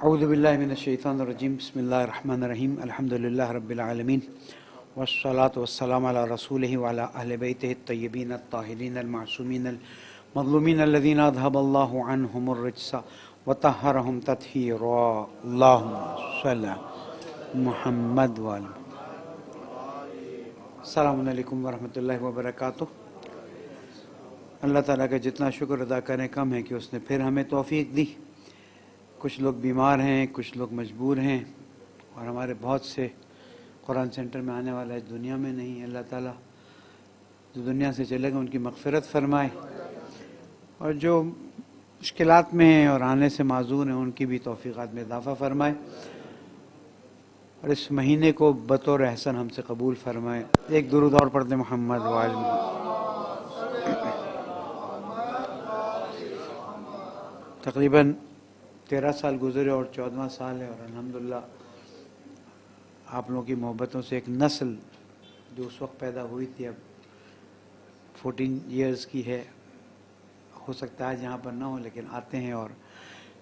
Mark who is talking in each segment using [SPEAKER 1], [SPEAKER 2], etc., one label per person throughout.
[SPEAKER 1] اعوذ باللہ من الشیطان الرجیم بسم اللہ الرحمن الرحیم الحمدللہ رب العالمین والصلاة والسلام علی رسولہ وعلی اہل بیتہ الطیبین الطاہرین المعصومین المظلومین الذین اذھب اللہ عنہم الرجس وطہرہم تطہیرا اللہم صلی علی محمد وعلی. السلام علیکم ورحمۃ اللہ وبرکاتہ. اللہ تعالیٰ کا جتنا شکر ادا کریں کم ہے کہ اس نے پھر ہمیں توفیق دی. کچھ لوگ بیمار ہیں، کچھ لوگ مجبور ہیں، اور ہمارے بہت سے قرآن سینٹر میں آنے والا اس دنیا میں نہیں ہے. اللہ تعالیٰ جو دنیا سے چلے گئے ان کی مغفرت فرمائے، اور جو مشکلات میں ہیں اور آنے سے معذور ہیں ان کی بھی توفیقات میں اضافہ فرمائے، اور اس مہینے کو بطور احسن ہم سے قبول فرمائے. ایک درود اور پڑھتے محمد وآل محمد. تقریباً 13 سال گزرے اور 14واں سال ہے، اور الحمدللہ آپ لوگوں کی محبتوں سے ایک نسل جو اس وقت پیدا ہوئی تھی اب 14 ایئرز کی ہے. ہو سکتا ہے یہاں پر نہ ہو لیکن آتے ہیں، اور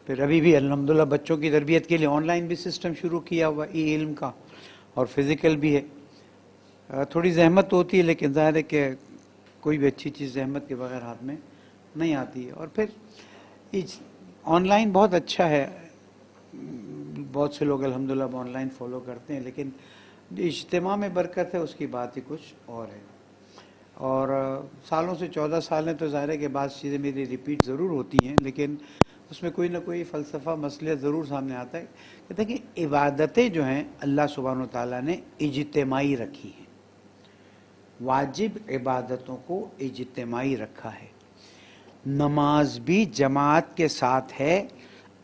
[SPEAKER 1] پھر ابھی بھی الحمدللہ بچوں کی تربیت کے لیے آن لائن بھی سسٹم شروع کیا ہوا ای علم کا، اور فزیکل بھی ہے. تھوڑی زحمت ہوتی ہے لیکن ظاہر ہے کہ کوئی بھی اچھی چیز زحمت کے بغیر ہاتھ میں نہیں آتی ہے. اور پھر آن لائن بہت اچھا ہے، بہت سے لوگ الحمدللہ آن لائن فالو کرتے ہیں، لیکن جو اجتماع میں برکت ہے اس کی بات ہی کچھ اور ہے. اور سالوں سے 14 سال ہیں تو ظاہر ہے کہ بعض چیزیں میری ریپیٹ ضرور ہوتی ہیں، لیکن اس میں کوئی نہ کوئی فلسفہ مسئلہ ضرور سامنے آتا ہے. کہتے ہیں کہ عبادتیں جو ہیں اللہ سبحانہ وتعالیٰ نے اجتماعی رکھی ہیں. واجب عبادتوں کو اجتماعی رکھا ہے. نماز بھی جماعت کے ساتھ ہے،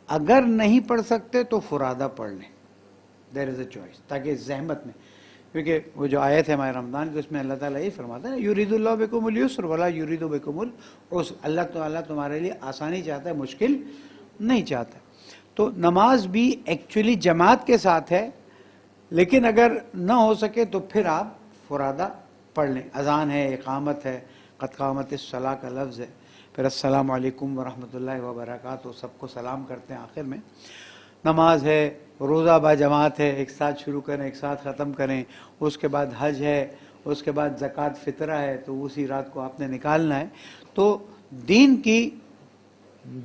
[SPEAKER 1] اگر نہیں پڑھ سکتے تو فرادہ پڑھ لیں. دیر از اے چوائس، تاکہ زحمت میں، کیونکہ وہ جو آیت ہے ہمارے رمضان کی اس میں اللہ تعالیٰ یہ فرماتا ہے یرید اللہ بکم الیسر ولا یرید بکم العسر. اللہ تعالیٰ تمہارے لیے آسانی چاہتا ہے، مشکل نہیں چاہتا. تو نماز بھی ایکچولی جماعت کے ساتھ ہے، لیکن اگر نہ ہو سکے تو پھر آپ فرادہ پڑھ لیں. اذان ہے، اقامت ہے، قد قامت الصلاۃ کا لفظ ہے، پھر السلام علیکم ورحمۃ اللہ وبرکاتہ سب کو سلام کرتے ہیں آخر میں. نماز ہے، روزہ با جماعت ہے، ایک ساتھ شروع کریں ایک ساتھ ختم کریں. اس کے بعد حج ہے، اس کے بعد زکوٰۃ فطرہ ہے تو اسی رات کو آپ نے نکالنا ہے. تو دین کی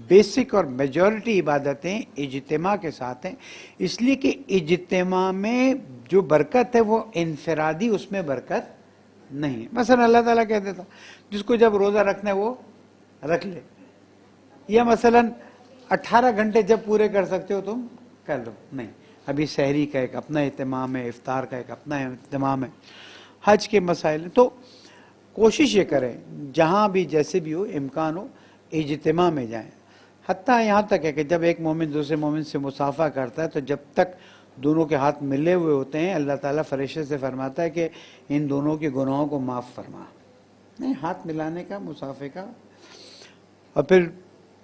[SPEAKER 1] بیسک اور میجورٹی عبادتیں اجتماع کے ساتھ ہیں، اس لیے کہ اجتماع میں جو برکت ہے وہ انفرادی اس میں برکت نہیں ہے. مثلا اللہ تعالیٰ کہہ دیتا جس کو جب روزہ رکھنا ہے وہ رکھ لے، یا مثلا 18 گھنٹے جب پورے کر سکتے ہو تم کر لو. نہیں، ابھی سحری کا ایک اپنا اہتمام ہے، افطار کا ایک اپنا اہتمام ہے، حج کے مسائل. تو کوشش یہ کریں جہاں بھی جیسے بھی ہو امکان ہو اجتماع میں جائیں. حتیٰ یہاں تک ہے کہ جب ایک مومن دوسرے مومن سے مصافحہ کرتا ہے تو جب تک دونوں کے ہاتھ ملے ہوئے ہوتے ہیں اللہ تعالیٰ فرشتے سے فرماتا ہے کہ ان دونوں کے گناہوں کو معاف فرما. نہیں، ہاتھ ملانے کا، مصافحے کا. اور پھر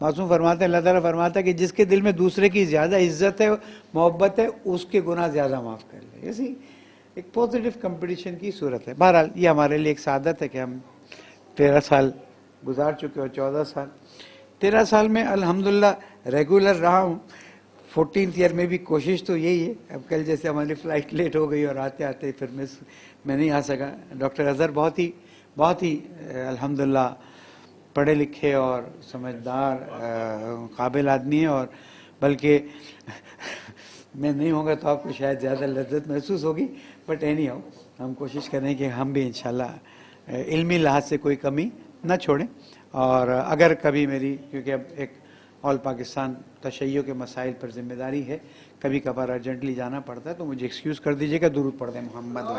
[SPEAKER 1] معصوم فرماتے ہیں، اللہ تعالیٰ فرماتا ہے کہ جس کے دل میں دوسرے کی زیادہ عزت ہے، محبت ہے، اس کے گناہ زیادہ معاف کر لے. ایسی ایک پازیٹیو کمپٹیشن کی صورت ہے. بہرحال یہ ہمارے لیے ایک سعادت ہے کہ ہم 13 سال گزار چکے اور 14 سال. 13 سال میں الحمدللہ ریگولر رہا ہوں. 14th ایئر میں بھی کوشش تو یہی ہے. اب کل جیسے ہماری فلائٹ لیٹ ہو گئی اور آتے آتے پھر میں نہیں آ سکا. ڈاکٹر اظہر بہت ہی الحمدللہ پڑھے لکھے اور سمجھدار قابل آدمی ہیں، اور بلکہ میں نہیں ہوں گا تو آپ کو شاید زیادہ لذت محسوس ہوگی. بٹ اینی ہاؤ ہم کوشش کریں کہ ہم بھی انشاءاللہ علمی لحاظ سے کوئی کمی نہ چھوڑیں. اور اگر کبھی میری، کیونکہ اب ایک آل پاکستان تشیع کے مسائل پر ذمہ داری ہے، کبھی کبھار ارجنٹلی جانا پڑتا ہے تو مجھے ایکسکیوز کر دیجیے گا. درود پڑھ دیں محمد.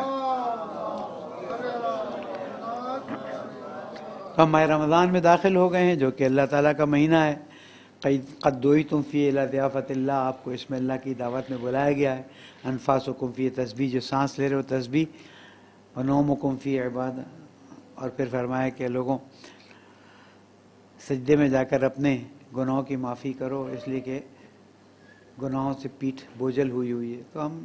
[SPEAKER 1] ہم ماہ رمضان میں داخل ہو گئے ہیں جو کہ اللہ تعالیٰ کا مہینہ ہے. قد دعیتم فیہ الی ضیافت اللہ، آپ کو اس میں اللہ کی دعوت میں بلایا گیا ہے. انفاسکم فیہ، تسبیح، جو سانس لے رہے ہو تسبیح. ونومکم فیہ عبادہ. اور پھر فرمایا کہ لوگوں سجدے میں جا کر اپنے گناہوں کی معافی کرو، اس لیے کہ گناہوں سے پیٹھ بوجھل ہوئی ہے. تو ہم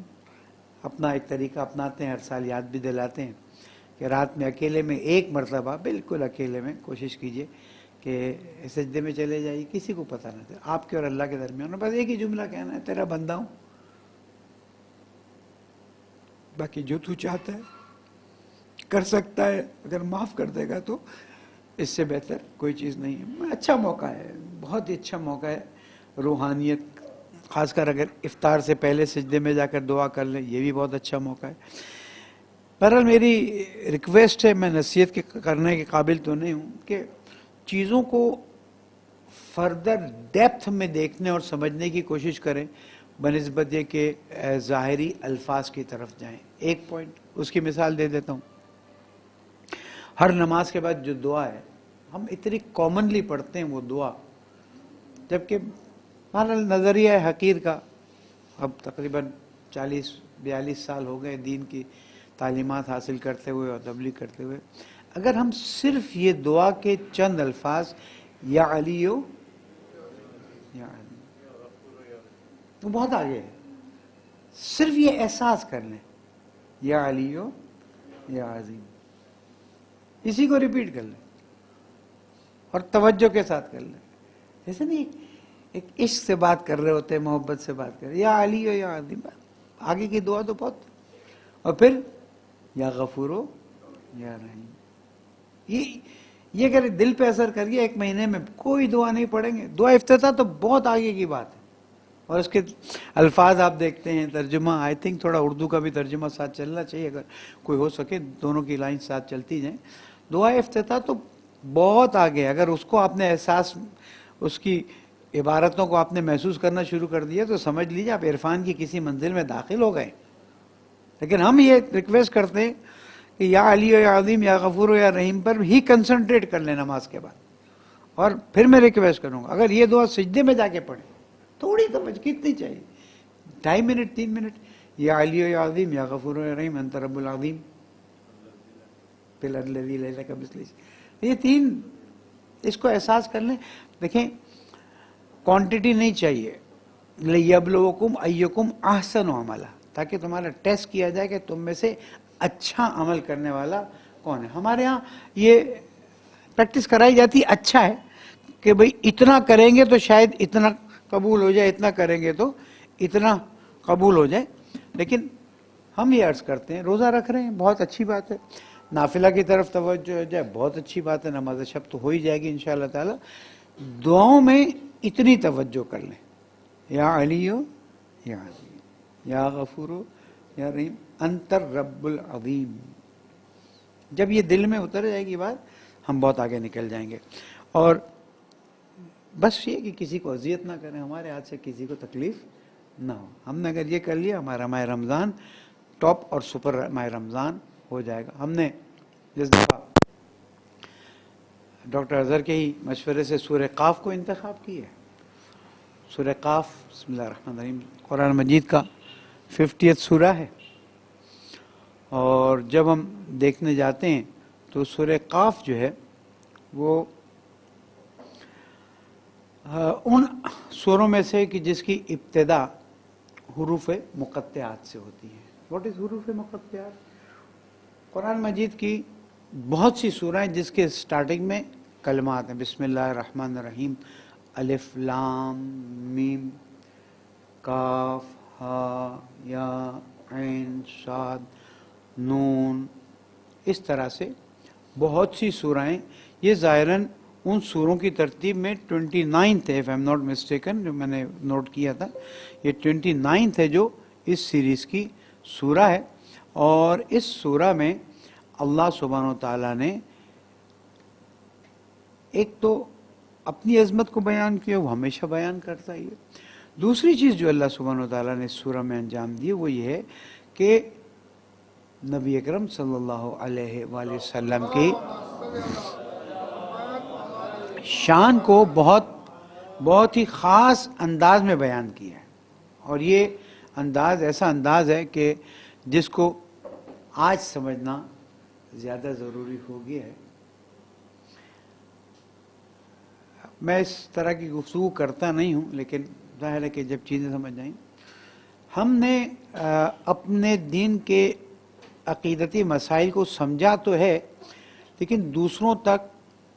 [SPEAKER 1] اپنا ایک طریقہ اپناتے ہیں، ہر سال یاد بھی دلاتے ہیں کہ رات میں اکیلے میں ایک مرتبہ بالکل اکیلے میں کوشش کیجئے کہ سجدے میں چلے جائیے، کسی کو پتہ نہ تھا آپ کے اور اللہ کے درمیان، بس ایک ہی جملہ کہنا ہے، تیرا بندہ ہوں، باقی جو تو چاہتا ہے کر سکتا ہے، اگر معاف کر دے گا تو اس سے بہتر کوئی چیز نہیں ہے۔ اچھا موقع ہے، بہت ہی اچھا موقع ہے، روحانیت، خاص کر اگر افطار سے پہلے سجدے میں جا کر دعا کر لیں، یہ بھی بہت اچھا موقع ہے۔ بہرحال میری ریکویسٹ ہے، میں نصیحت کرنے کے قابل تو نہیں ہوں، کہ چیزوں کو فردر ڈیپتھ میں دیکھنے اور سمجھنے کی کوشش کریں بنسبت یہ کہ ظاہری الفاظ کی طرف جائیں۔ ایک پوائنٹ اس کی مثال دے دیتا ہوں، ہر نماز کے بعد جو دعا ہے ہم اتنی کامنلی پڑھتے ہیں وہ دعا، جبکہ بہرحال نظریہ حقیر کا اب تقریباً 40-42 سال ہو گئے دین کی تعلیمات حاصل کرتے ہوئے اور تبلیغ کرتے ہوئے، اگر ہم صرف یہ دعا کے چند الفاظ یا علیو یا علی، تو بہت آگے ہے، صرف یہ احساس کر لیں یا علیو یا عظیم، اسی کو ریپیٹ کر لیں اور توجہ کے ساتھ کر لیں، جیسے نہیں ایک عشق سے بات کر رہے ہوتے ہیں، محبت سے بات کر رہے، یا علی ہو یا عظیم، آگے کی دعا تو بہت، اور پھر یا غفور ہو یا رحیم، یہ اگر دل پہ اثر کر گیا، ایک مہینے میں کوئی دعا نہیں پڑھیں گے، دعا افتتاح تو بہت آگے کی بات ہے، اور اس کے الفاظ آپ دیکھتے ہیں، ترجمہ آئی تھنک تھوڑا اردو کا بھی ترجمہ ساتھ چلنا چاہیے، اگر کوئی ہو سکے دونوں کی لائن ساتھ چلتی جائیں، دعا افتتاح تو بہت آگے، اگر اس کو آپ نے احساس، اس کی عبارتوں کو آپ نے محسوس کرنا شروع کر دیا تو سمجھ لیجیے آپ عرفان کی کسی منزل میں داخل ہو گئے۔ لیکن ہم یہ ریکویسٹ کرتے ہیں کہ یا علی و یا عظیم یا غفور و یا رحیم پر ہی کنسنٹریٹ کر لیں نماز کے بعد، اور پھر میں ریکویسٹ کروں گا اگر یہ دعا سجدے میں جا کے پڑھیں، تھوڑی توجہ کتنی چاہیے، 2.5 منٹ 3 منٹ، یا علی و یا عظیم یا غفور و یا رحیم انت رب العظیم الذی لیس کمثلہ، یہ 3 اس کو احساس کر لیں۔ دیکھیں کوانٹٹی نہیں چاہیے، لیبلوکم ایکم احسن عملا، تاکہ تمہارا ٹیسٹ کیا جائے کہ تم میں سے اچھا عمل کرنے والا کون ہے۔ ہمارے ہاں یہ پریکٹس کرائی جاتی، اچھا ہے کہ بھئی اتنا کریں گے تو شاید اتنا قبول ہو جائے، اتنا کریں گے تو اتنا قبول ہو جائے، لیکن ہم یہ عرض کرتے ہیں روزہ رکھ رہے ہیں بہت اچھی بات ہے، نافلہ کی طرف توجہ ہو جائے بہت اچھی بات ہے، نماز شب تو ہو ہی جائے گی انشاءاللہ تعالی، دعاؤں میں اتنی توجہ کر لیں، یا علی ہو یا عظیم یا غفور ہو یا رحیم انت رب العظیم، جب یہ دل میں اتر جائے گی بات ہم بہت آگے نکل جائیں گے۔ اور بس یہ کہ کسی کو اذیت نہ کریں، ہمارے ہاتھ سے کسی کو تکلیف نہ ہو، ہم نے اگر یہ کر لیا ہمارا ماہ رمضان ٹاپ اور سپر ماہ رمضان ہو جائے گا۔ ہم نے جس دفعہ ڈاکٹر اظہر کے ہی مشورے سے سورہ قاف کو انتخاب کی ہے، سورہ قاف بسم اللہ الرحمن الرحیم قرآن مجید کا 50th سورہ ہے، اور جب ہم دیکھنے جاتے ہیں تو سورہ قاف جو ہے وہ ان سوروں میں سے کہ جس کی ابتدا حروف مقطعات سے ہوتی ہے۔ واٹ از حروف مقطعات؟ قرآن مجید کی بہت سی سورہیں جس کے سٹارٹنگ میں کلمات ہیں، بسم اللہ الرحمن الرحیم، الف لام میم کاف ہا یا عین صاد نون، اس طرح سے بہت سی سورہیں، یہ ظاہراً ان سوروں کی ترتیب میں 29th ہے، if I'm not mistaken، جو میں نے نوٹ کیا تھا، یہ 29th ہے جو اس سیریز کی سورہ ہے، اور اس سورہ میں اللہ سبحانہ و تعالیٰ نے ایک تو اپنی عظمت کو بیان کیا، وہ ہمیشہ بیان کرتا ہی ہے، دوسری چیز جو اللہ سبحانہ و تعالیٰ نے اس سورہ میں انجام دی وہ یہ ہے کہ نبی اکرم صلی اللہ علیہ وآلہ وسلم کی شان کو بہت ہی خاص انداز میں بیان کیا ہے، اور یہ انداز ایسا انداز ہے کہ جس کو آج سمجھنا زیادہ ضروری ہو گیا ہے۔ میں اس طرح کی گفتگو کرتا نہیں ہوں، لیکن ظاہر ہے کہ جب چیزیں سمجھ جائیں، ہم نے اپنے دین کے عقیدتی مسائل کو سمجھا تو ہے لیکن دوسروں تک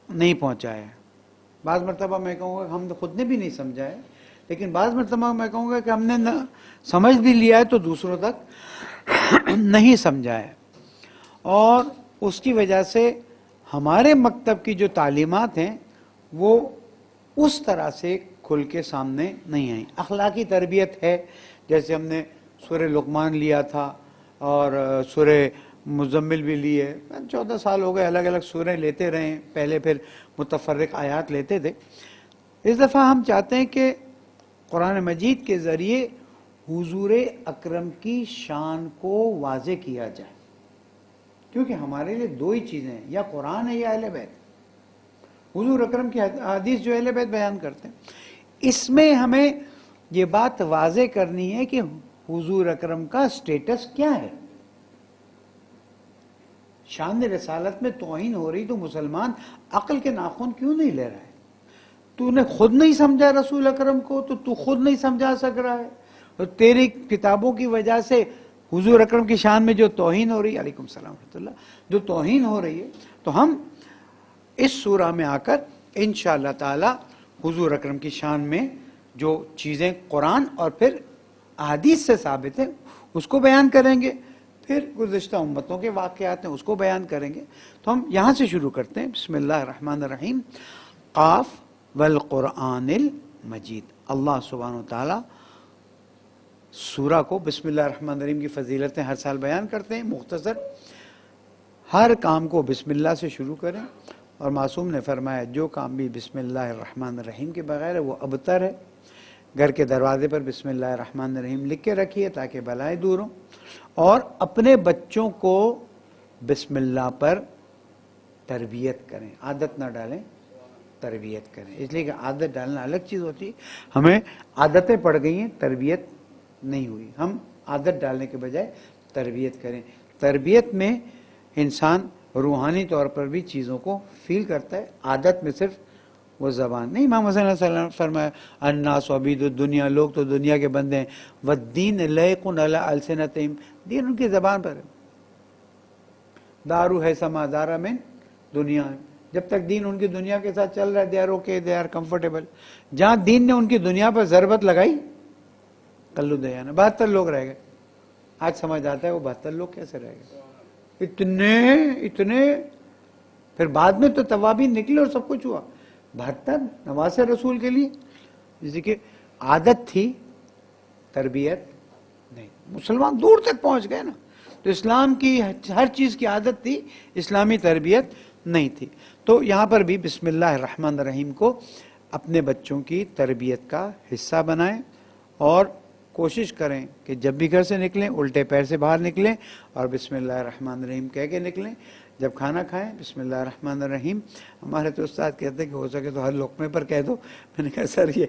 [SPEAKER 1] نہیں پہنچایا ہے۔ بعض مرتبہ میں کہوں گا کہ ہم خود نے بھی نہیں سمجھا ہے، لیکن بعض مرتبہ میں کہوں گا کہ ہم نے سمجھ بھی لیا ہے تو دوسروں تک نہیں سمجھا ہے، اور اس کی وجہ سے ہمارے مکتب کی جو تعلیمات ہیں وہ اس طرح سے کھل کے سامنے نہیں آئیں۔ اخلاقی تربیت ہے، جیسے ہم نے سورہ لقمان لیا تھا اور سورہ مزمل بھی لی ہے، 14 سال ہو گئے الگ الگ سورہ لیتے رہے ہیں، پہلے پھر متفرق آیات لیتے تھے۔ اس دفعہ ہم چاہتے ہیں کہ قرآن مجید کے ذریعے حضور اکرم کی شان کو واضح کیا جائے، کیونکہ ہمارے لیے دو ہی چیزیں ہیں، یا قرآن ہے یا اہل بیت۔ حضور اکرم کی حدیث جو اہل بیت بیان کرتے ہیں، اس میں ہمیں یہ بات واضح کرنی ہے کہ حضور اکرم کا سٹیٹس کیا ہے۔ شان رسالت میں توہین ہو رہی تو مسلمان عقل کے ناخن کیوں نہیں لے رہا ہے؟ تو نے خود نہیں سمجھا رسول اکرم کو تو خود نہیں سمجھا سک رہا ہے، اور تیری کتابوں کی وجہ سے حضور اکرم کی شان میں جو توہین ہو رہی ہے، علیکم السلام ورحمۃ اللہ، جو توہین ہو رہی ہے، تو ہم اس سورہ میں آ کر انشاءاللہ تعالی حضور اکرم کی شان میں جو چیزیں قرآن اور پھر احادیث سے ثابت ہیں اس کو بیان کریں گے، پھر گزشتہ امتوں کے واقعات ہیں اس کو بیان کریں گے۔ تو ہم یہاں سے شروع کرتے ہیں۔ بسم اللہ الرحمن الرحیم۔ قاف والقرآن المجید۔ اللہ سبحانہ و تعالی سورہ کو بسم اللہ الرحمن الرحیم کی فضیلتیں ہر سال بیان کرتے ہیں، مختصر ہر کام کو بسم اللہ سے شروع کریں، اور معصوم نے فرمایا جو کام بھی بسم اللہ الرحمن الرحیم کے بغیر ہے وہ ابتر ہے۔ گھر کے دروازے پر بسم اللہ الرحمن الرحیم لکھ کے رکھیے تاکہ بلائیں دور ہوں، اور اپنے بچوں کو بسم اللہ پر تربیت کریں، عادت نہ ڈالیں، تربیت کریں، اس لیے کہ عادت ڈالنا الگ چیز ہوتی ہے۔ ہمیں عادتیں پڑ گئی ہیں، تربیت نہیں ہوئی، ہم عادت ڈالنے کے بجائے تربیت کریں۔ تربیت میں انسان روحانی طور پر بھی چیزوں کو فیل کرتا ہے، عادت میں صرف وہ زبان نہیں۔ امام حسن علیہ السلام نے فرمایا الناس عبید الدنیا، لوگ تو دنیا کے بندے ہیں، والدین لائق علی السنتہم، دین ان کی زبان پر ہے۔ دارو ہے سما دارا من دنیا، جب تک دین ان کی دنیا کے ساتھ چل رہا ہے they are okay, they are comfortable. جہاں دین نے ان کی دنیا پر ضربت لگائی کلو دیانا 72 لوگ رہ گئے۔ آج سمجھ آتا ہے وہ 72 لوگ کیسے رہ گئے، اتنے پھر بعد میں تو توابین نکلے اور سب کچھ ہوا۔ 72 نواز رسول کے لیے، جیسے کہ عادت تھی، تربیت نہیں۔ مسلمان دور تک پہنچ گئے نا، تو اسلام کی ہر چیز کی عادت تھی، اسلامی تربیت نہیں تھی۔ تو یہاں پر بھی بسم اللہ الرحمن الرحیم کو اپنے بچوں کی تربیت کا حصہ بنائیں، اور کوشش کریں کہ جب بھی گھر سے نکلیں الٹے پیر سے باہر نکلیں اور بسم اللہ الرحمن الرحیم کہہ کے نکلیں۔ جب کھانا کھائیں بسم اللہ الرحمن الرحیم۔ ہمارے تو استاد کہتے ہیں کہ ہو سکے تو ہر لقمے پر کہہ دو۔ میں نے کہا سر یہ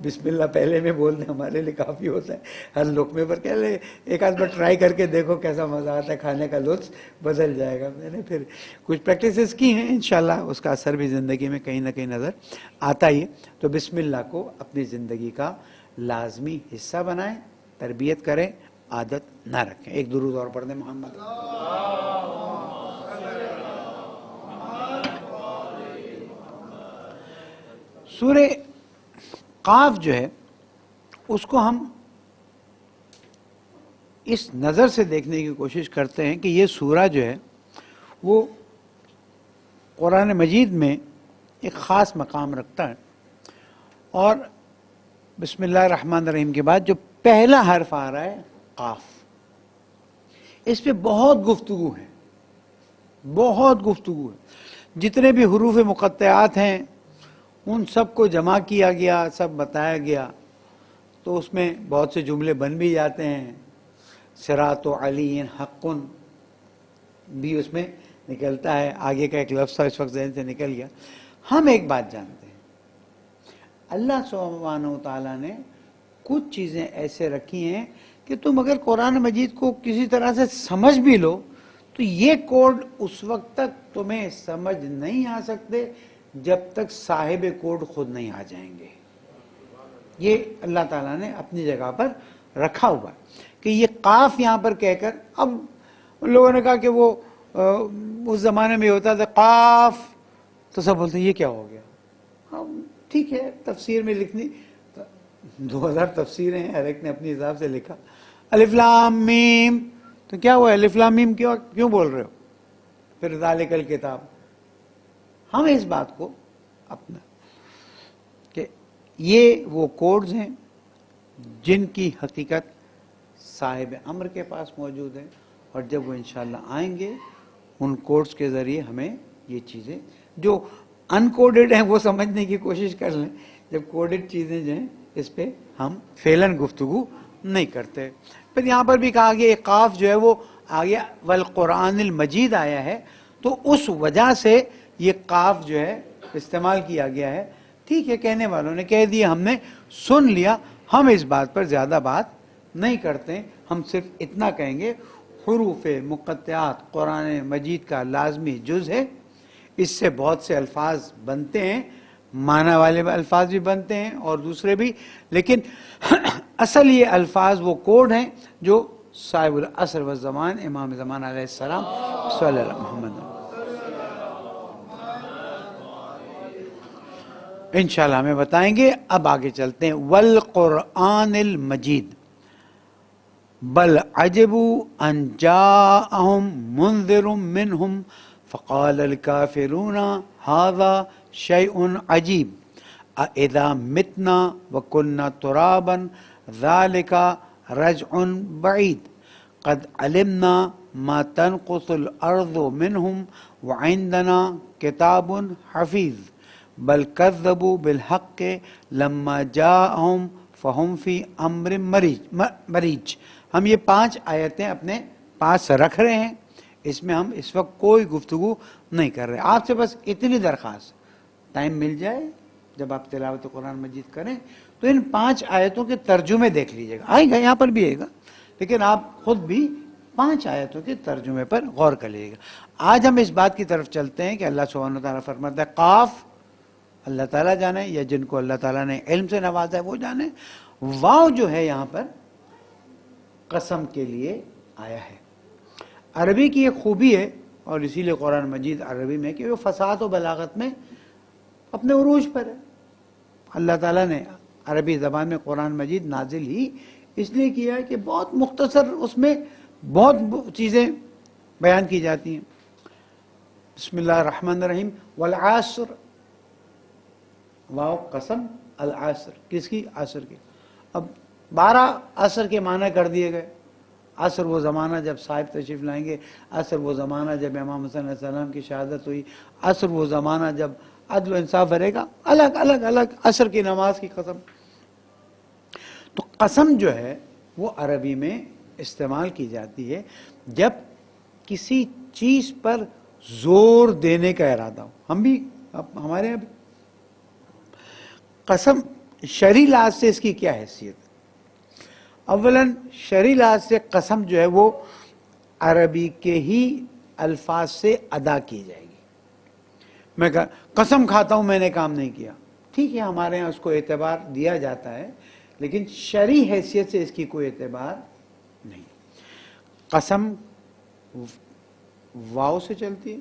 [SPEAKER 1] بسم اللہ پہلے میں بول دیں ہمارے لیے کافی ہوتا ہے، ہر لقمے پر کہہ لے، ایک آدھ بار ٹرائی کر کے دیکھو کیسا مزہ آتا ہے، کھانے کا لطف بدل جائے گا۔ میں نے پھر کچھ پریکٹسز کی ہیں، انشاءاللہ اس کا اثر بھی زندگی میں کہیں نہ کہیں نظر آتا ہی ہے۔ تو بسم اللہ کو اپنی زندگی کا لازمی حصہ بنائیں، تربیت کریں، عادت نہ رکھیں۔ ایک درود اور پڑھ دیں محمد۔ سورہ قاف جو ہے اس کو ہم اس نظر سے دیکھنے کی کوشش کرتے ہیں کہ یہ سورہ جو ہے وہ قرآن مجید میں ایک خاص مقام رکھتا ہے، اور بسم اللہ الرحمن الرحیم کے بعد جو پہلا حرف آ رہا ہے قاف، اس پہ بہت گفتگو ہے، بہت گفتگو ہے۔ جتنے بھی حروف مقطعات ہیں ان سب کو جمع کیا گیا، سب بتایا گیا، تو اس میں بہت سے جملے بن بھی جاتے ہیں۔ صراط علی حق بھی اس میں نکلتا ہے، آگے کا ایک لفظ اس وقت ذہن سے نکل گیا۔ ہم ایک بات جانتے ہیں، اللہ سبحانہ و تعالیٰ نے کچھ چیزیں ایسے رکھی ہیں کہ تم اگر قرآن مجید کو کسی طرح سے سمجھ بھی لو تو یہ کوڈ اس وقت تک تمہیں سمجھ نہیں آ سکتے جب تک صاحب کوڈ خود نہیں آ جائیں گے۔ یہ اللہ تعالیٰ نے اپنی جگہ پر رکھا ہوا ہے کہ یہ قاف یہاں پر کہہ کر، اب ان لوگوں نے کہا کہ وہ اس زمانے میں ہوتا تھا قاف، تو سب بولتے ہیں یہ کیا ہو گیا، ٹھیک ہے تفسیر میں لکھنی 2000 تفسیریں ہیں، ہر ایک نے اپنے حساب سے لکھا. الف لام میم، تو کیا ہوا الف لام میم کیوں بول رہے ہو؟ پھر ذالک الکتاب. ہم اس بات کو اپنا کہ یہ وہ کوڈز ہیں جن کی حقیقت صاحب امر کے پاس موجود ہے، اور جب وہ انشاءاللہ آئیں گے ان کوڈز کے ذریعے ہمیں یہ چیزیں جو ان کوڈڈ ہیں وہ سمجھنے کی کوشش کر لیں. جب کوڈڈ چیزیں جو ہیں اس پہ ہم فعلاً گفتگو نہیں کرتے. پھر یہاں پر بھی کہا گیا قاف جو ہے وہ آگے والقرآن المجید آیا ہے، تو اس وجہ سے یہ قاف جو ہے استعمال کیا گیا ہے. ٹھیک ہے، کہنے والوں نے کہہ دیا، ہم نے سن لیا، ہم اس بات پر زیادہ بات نہیں کرتے. ہم صرف اتنا کہیں گے حروف مقطعات قرآن مجید کا لازمی جز ہے. اس سے بہت سے الفاظ بنتے ہیں، معنی والے الفاظ بھی بنتے ہیں اور دوسرے بھی، لیکن اصل یہ الفاظ وہ کوڈ ہیں جو صاحب العصر والزمان امام زمان علیہ السلام صلی اللہ علیہ محمد انشاءاللہ ہمیں بتائیں گے. اب آگے چلتے ہیں. والقرآن المجید بل عجبوا ان جاءهم منذر منهم فقال الكافرون هذا شيء عجيب اذا متنا وكنا ترابا ذلك رجع بعيد قد علمنا ما تنقص الارض منهم وعندنا كتاب حفيظ بل كذبوا بالحق لما جاءهم فهم في امر مریج. ہم یہ 5 آیتیں اپنے پاس رکھ رہے ہیں، اس میں ہم اس وقت کوئی گفتگو نہیں کر رہے. آپ سے بس اتنی درخواست، ٹائم مل جائے جب آپ تلاوت قرآن مجید کریں تو ان 5 آیتوں کے ترجمے دیکھ لیجئے گا. آئے گا یہاں پر بھی آئے گا، لیکن آپ خود بھی 5 آیتوں کے ترجمے پر غور کر لیجئے گا. آج ہم اس بات کی طرف چلتے ہیں کہ اللہ سبحانہ وتعالیٰ فرماتا ہے قاف اللہ تعالیٰ جانے، یا جن کو اللہ تعالیٰ نے علم سے نوازا ہے وہ جانے. واو جو ہے یہاں پر قسم کے لیے آیا ہے. عربی کی ایک خوبی ہے، اور اسی لیے قرآن مجید عربی میں کہ وہ فصاحت و بلاغت میں اپنے عروج پر ہے. اللہ تعالیٰ نے عربی زبان میں قرآن مجید نازل ہی اس لیے کیا ہے کہ بہت مختصر اس میں بہت چیزیں بیان کی جاتی ہیں. بسم اللہ الرحمن الرحیم. والعصر، واو قسم، العصر کس کی؟ عصر کی. اب 12 عصر کے معنی کر دیے گئے. عصر وہ زمانہ جب صاحب تشریف لائیں گے، عصر وہ زمانہ جب امام حسن علیہ السلام کی شہادت ہوئی، عصر وہ زمانہ جب عدل و انصاف رہے گا. الگ الگ الگ عصر کی نماز کی قسم. تو قسم جو ہے وہ عربی میں استعمال کی جاتی ہے جب کسی چیز پر زور دینے کا ارادہ ہو. ہم بھی ہمارے یہاں بھی قسم شرعی لحاظ سے اس کی کیا حیثیت ہے؟ اولاً شرعی لحاظ سے قسم جو ہے وہ عربی کے ہی الفاظ سے ادا کی جائے گی. میں قسم کھاتا ہوں میں نے کام نہیں کیا، ٹھیک ہے ہمارے ہاں اس کو اعتبار دیا جاتا ہے، لیکن شرعی حیثیت سے اس کی کوئی اعتبار نہیں. قسم واو سے چلتی ہے،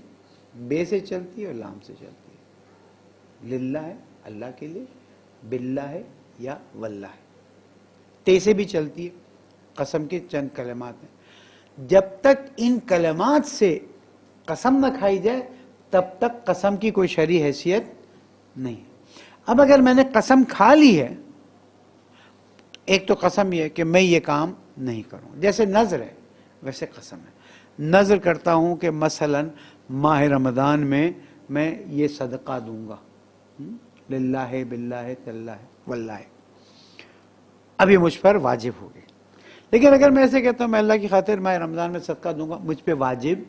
[SPEAKER 1] بے سے چلتی ہے اور لام سے چلتی ہے. للہ ہے اللہ کے لیے، باللہ ہے یا واللہ ہے. تے سے بھی چلتی ہے. قسم کے چند کلمات ہیں. جب تک ان کلمات سے قسم نہ کھائی جائے تب تک قسم کی کوئی شرعی حیثیت نہیں. اب اگر میں نے قسم کھا لی ہے، ایک تو قسم یہ ہے کہ میں یہ کام نہیں کروں، جیسے نذر ہے ویسے قسم ہے. نذر کرتا ہوں کہ مثلا ماہ رمضان میں یہ صدقہ دوں گا، للہ ہے باللہ ہے تاللہ ہے واللہ ہے، اب یہ مجھ پر واجب ہو گئے. لیکن اگر میں ایسے کہتا ہوں میں اللہ کی خاطر ماہ رمضان میں صدقہ دوں گا، مجھ پہ واجب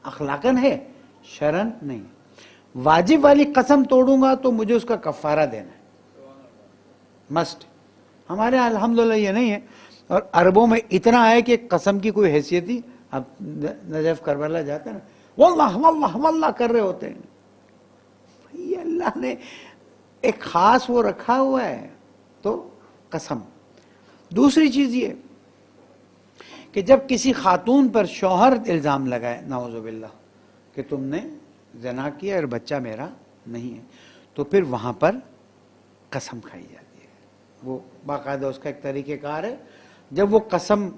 [SPEAKER 1] اخلاقاً ہے، شرعاً نہیں. واجب والی قسم توڑوں گا تو مجھے اس کا کفارہ دینا ہے، مسٹ. ہمارے یہاں الحمدللہ یہ نہیں ہے، اور عربوں میں اتنا ہے کہ قسم کی کوئی حیثیت ہی. اب نجف کربلا جاتے ہیں نا، واللہ واللہ واللہ کر رہے ہوتے ہیں. یہ اللہ نے ایک خاص وہ رکھا ہوا ہے. تو قسم. دوسری چیز یہ کہ جب کسی خاتون پر شوہر الزام لگائے نعوذ باللہ کہ تم نے زنا کیا اور بچہ میرا نہیں ہے، تو پھر وہاں پر قسم کھائی جاتی ہے. وہ باقاعدہ اس کا ایک طریقہ کار ہے. جب وہ قسم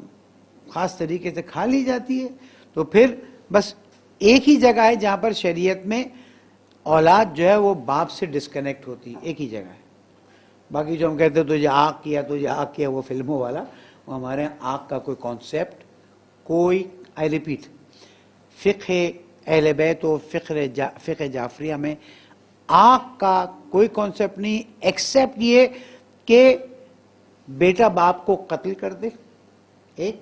[SPEAKER 1] خاص طریقے سے کھا لی جاتی ہے تو پھر بس ایک ہی جگہ ہے جہاں پر شریعت میں اولاد جو ہے وہ باپ سے ڈسکنیکٹ ہوتی ہے, ایک ہی جگہ ہے. باقی جو ہم کہتے ہیں تجھے آگ کیا وہ فلموں والا, وہ ہمارے یہاں آگ کا کوئی کانسیپٹ کوئی, آئی ریپیٹ, فقہ اہل بیت و فقہ جعفریہ میں آگ کا کوئی کانسیپٹ نہیں, ایکسیپٹ یہ کہ بیٹا باپ کو قتل کر دے, ایک.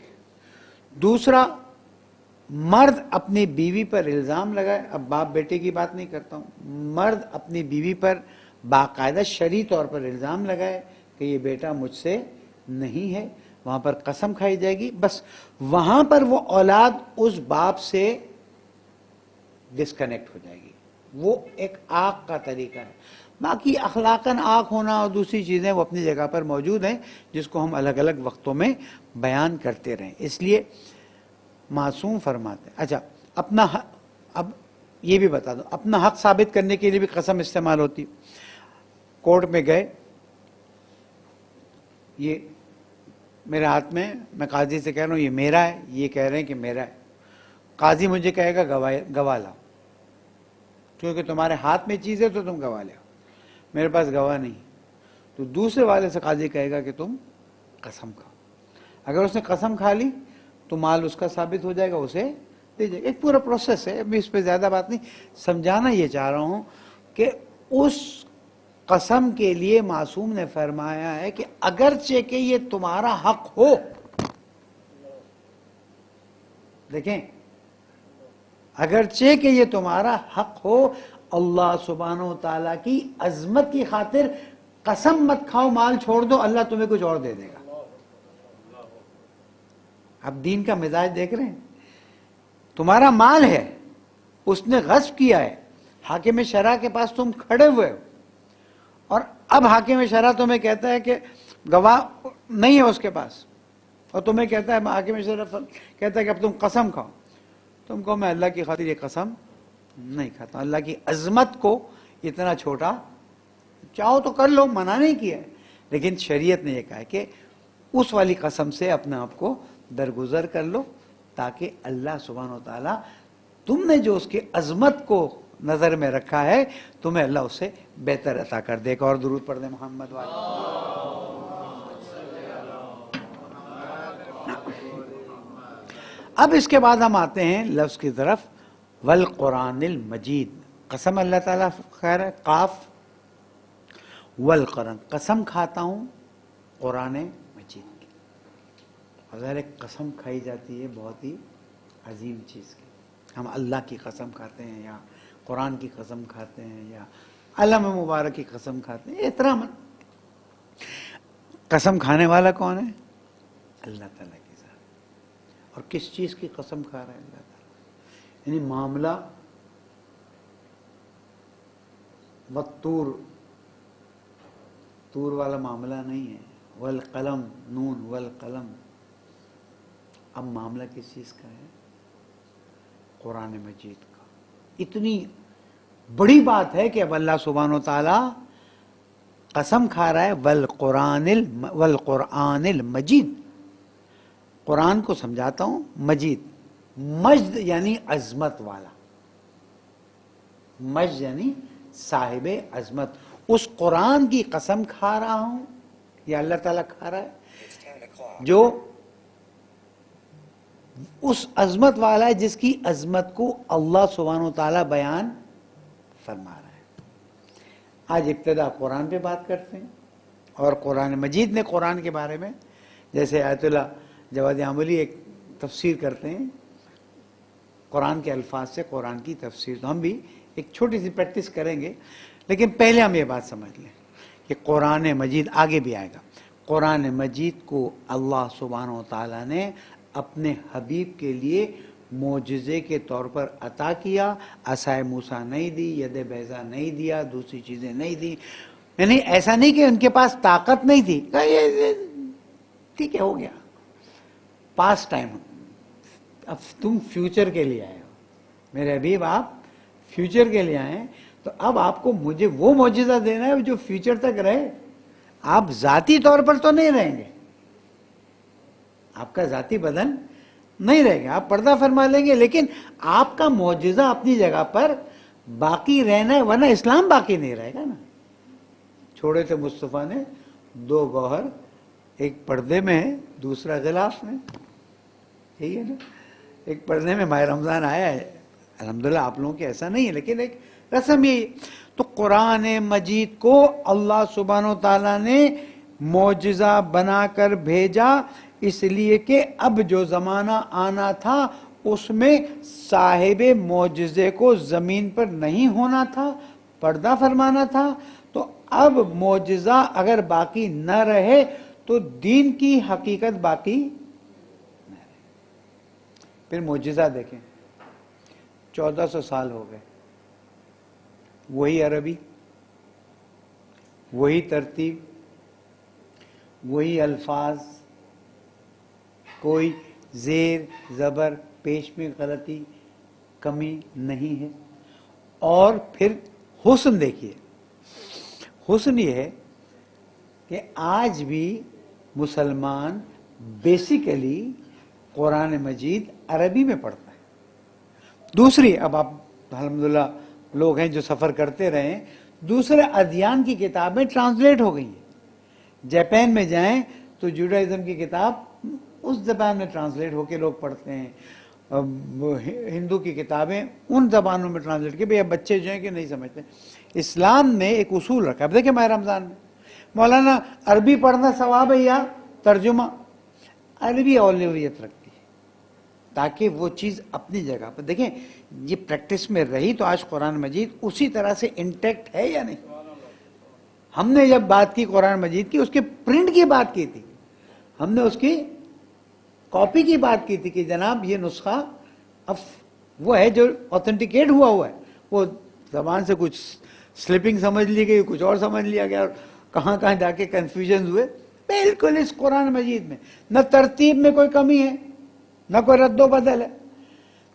[SPEAKER 1] دوسرا, مرد اپنی بیوی پر الزام لگائے, اب باپ بیٹے کی بات نہیں کرتا ہوں, مرد اپنی بیوی پر باقاعدہ شرعی طور پر الزام لگائے کہ یہ بیٹا مجھ سے نہیں ہے, وہاں پر قسم کھائی جائے گی. بس وہاں پر وہ اولاد اس باپ سے ڈسکنیکٹ ہو جائے گی. وہ ایک آگ کا طریقہ ہے. باقی اخلاقاً آگ ہونا اور دوسری چیزیں وہ اپنی جگہ پر موجود ہیں جس کو ہم الگ الگ وقتوں میں بیان کرتے رہیں. اس لیے معصوم فرماتے ہیں. اچھا, اپنا اب یہ بھی بتا دو, اپنا حق ثابت کرنے کے لیے بھی قسم استعمال ہوتی. کورٹ میں گئے, یہ میرے ہاتھ میں قاضی سے کہہ رہا ہوں یہ میرا ہے, یہ کہہ رہے ہیں کہ میرا ہے. قاضی مجھے کہے گا گواہ لاؤ, کیونکہ تمہارے ہاتھ میں چیز ہے تو تم گواہ لاؤ. میرے پاس گواہ نہیں, تو دوسرے والے سے قاضی کہے گا کہ تم قسم کھاؤ. اگر اس نے قسم کھا لی تو مال اس کا ثابت ہو جائے گا, اسے دے جائے گا. ایک پورا پروسیس ہے, ابھی اس پہ زیادہ بات نہیں. سمجھانا یہ چاہ رہا ہوں کہ اس قسم کے لیے معصوم نے فرمایا ہے کہ اگرچہ کہ یہ تمہارا حق ہو, دیکھیں, اگرچہ کہ یہ تمہارا حق ہو, اللہ سبحانہ و تعالیٰ کی عظمت کی خاطر قسم مت کھاؤ, مال چھوڑ دو, اللہ تمہیں کچھ اور دے دے گا. اب دین کا مزاج دیکھ رہے ہیں. تمہارا مال ہے, اس نے غصب کیا ہے, حاکم شرع کے پاس تم کھڑے ہوئے ہو, اور اب حاکم شرع تمہیں کہتا ہے کہ گواہ نہیں ہے اس کے پاس, اور تمہیں کہتا ہے, حاکم شرع کہتا ہے کہ اب تم قسم کھاؤ. تم کو میں اللہ کی خاطر یہ قسم نہیں کھاتا. اللہ کی عظمت کو اتنا چھوٹا, چاہو تو کر لو, منع نہیں کیا ہے, لیکن شریعت نے یہ کہا ہے کہ اس والی قسم سے اپنے آپ کو درگزر کر لو, تاکہ اللہ سبحانہ و تعالیٰ تم نے جو اس کی عظمت کو نظر میں رکھا ہے تمہیں اللہ اسے بہتر عطا کر دے گا. اور درود پڑھ دیں محمد والے. اب اس کے بعد ہم آتے ہیں لفظ کی طرف, والقرآن المجید. قسم اللہ تعالیٰ خیر ہے, قاف والقرآن, قسم کھاتا ہوں قرآن مجید کی. اگر ایک قسم کھائی جاتی ہے بہت ہی عظیم چیز کی. ہم اللہ کی قسم کھاتے ہیں, یا قرآن کی قسم کھاتے ہیں, یا علم مبارک کی قسم کھاتے ہیں. احترام. قسم کھانے والا کون ہے؟ اللہ تعالیٰ کی ذات. اور کس چیز کی قسم کھا رہا ہے اللہ تعالیٰ؟ یعنی معاملہ والطور, طور والا معاملہ نہیں ہے. والقلم, نون والقلم. اب معاملہ کس چیز کا ہے؟ قرآن مجید کا. اتنی بڑی بات ہے کہ اب اللہ سبحانہ و تعالیٰ قسم کھا رہا ہے والقرآن المجید. قرآن کو سمجھاتا ہوں, مجید, مجد یعنی عظمت والا, مجد یعنی صاحب عظمت. اس قرآن کی قسم کھا رہا ہوں, یا اللہ تعالیٰ کھا رہا ہے, جو اس عظمت والا ہے جس کی عظمت کو اللہ سبحانہ و تعالیٰ بیان فرما رہا ہے. آج ابتدا قرآن پہ بات کرتے ہیں, اور قرآن مجید نے قرآن کے بارے میں, جیسے آیت اللہ جواد عاملی ایک تفسیر کرتے ہیں قرآن کے الفاظ سے قرآن کی تفسیر, تو ہم بھی ایک چھوٹی سی پریکٹس کریں گے. لیکن پہلے ہم یہ بات سمجھ لیں کہ قرآن مجید, آگے بھی آئے گا, قرآن مجید کو اللہ سبحانہ و تعالیٰ نے اپنے حبیب کے لیے معجزے کے طور پر عطا کیا. عصائے موسیٰ نہیں دی, ید بیضا نہیں دیا, دوسری چیزیں نہیں دی. یعنی ایسا نہیں کہ ان کے پاس طاقت نہیں تھی, ٹھیک ہے ہو گیا, پاس ٹائم. اب تم فیوچر کے لیے آئے ہو میرے حبیب, آپ فیوچر کے لیے آئے ہیں, تو اب آپ کو مجھے وہ معجزہ دینا ہے جو فیوچر تک رہے. آپ ذاتی طور پر تو نہیں رہیں گے, آپ کا ذاتی بدن نہیں رہے گا, آپ پردہ فرما لیں گے, لیکن آپ کا معجزہ اپنی جگہ پر باقی رہنا ہے, ورنہ اسلام باقی نہیں رہے گا نا. چھوڑے تھے مصطفیٰ نے 2 گوہر, ایک پردے میں ہے, دوسرا غلاف میں. ٹھیک ہے نا, ایک پردے میں ماہ رمضان آیا ہے, الحمدللہ آپ لوگوں کے ایسا نہیں ہے, لیکن ایک رسم یہی. تو قرآن مجید کو اللہ سبحانہ و تعالیٰ نے معجزہ بنا کر بھیجا, اس لیے کہ اب جو زمانہ آنا تھا اس میں صاحب معجزے کو زمین پر نہیں ہونا تھا, پردہ فرمانا تھا. تو اب معجزہ اگر باقی نہ رہے تو دین کی حقیقت باقی نہ رہے. پھر معجزہ دیکھیں, 1400 سال ہو گئے, وہی عربی, وہی ترتیب, وہی الفاظ, کوئی زیر زبر پیش میں غلطی کمی نہیں ہے. اور پھر حسن دیکھیے, حسن یہ ہے کہ آج بھی مسلمان بیسیکلی قرآن مجید عربی میں پڑھتا ہے. دوسری, اب آپ الحمدللہ لوگ ہیں جو سفر کرتے رہے, دوسرے ادیان کی کتابیں ٹرانسلیٹ ہو گئی ہیں. جاپان میں جائیں تو جوڈائزم کی کتاب اس زبان میں ٹرانسلیٹ ہو کے لوگ پڑھتے ہیں, ہندو کی کتابیں ان زبانوں میں ٹرانسلیٹ کی. بھئی اب بچے جو ہیں کہ نہیں سمجھتے. اسلام نے ایک اصول رکھا, اب دیکھیں ماہ رمضان میں مولانا عربی پڑھنا ثواب ہے یا ترجمہ؟ عربی اولویت رکھتی ہے تاکہ وہ چیز اپنی جگہ پر. دیکھیں یہ پریکٹس میں رہی تو آج قرآن مجید اسی طرح سے انٹیکٹ ہے یا نہیں. ہم نے جب بات کی قرآن مجید کی, اس کے پرنٹ کی بات کی تھی, ہم نے اس کی کاپی کی بات کی تھی کہ جناب یہ نسخہ اب وہ ہے جو آتھینٹیکیٹ ہوا ہے. وہ زبان سے کچھ سلپنگ سمجھ لی گئی, کچھ اور سمجھ لیا گیا, اور کہاں کہاں جا کے کنفیوژن ہوئے. بالکل اس قرآن مجید میں نہ ترتیب میں کوئی کمی ہے, نہ کوئی رد و بدل ہے,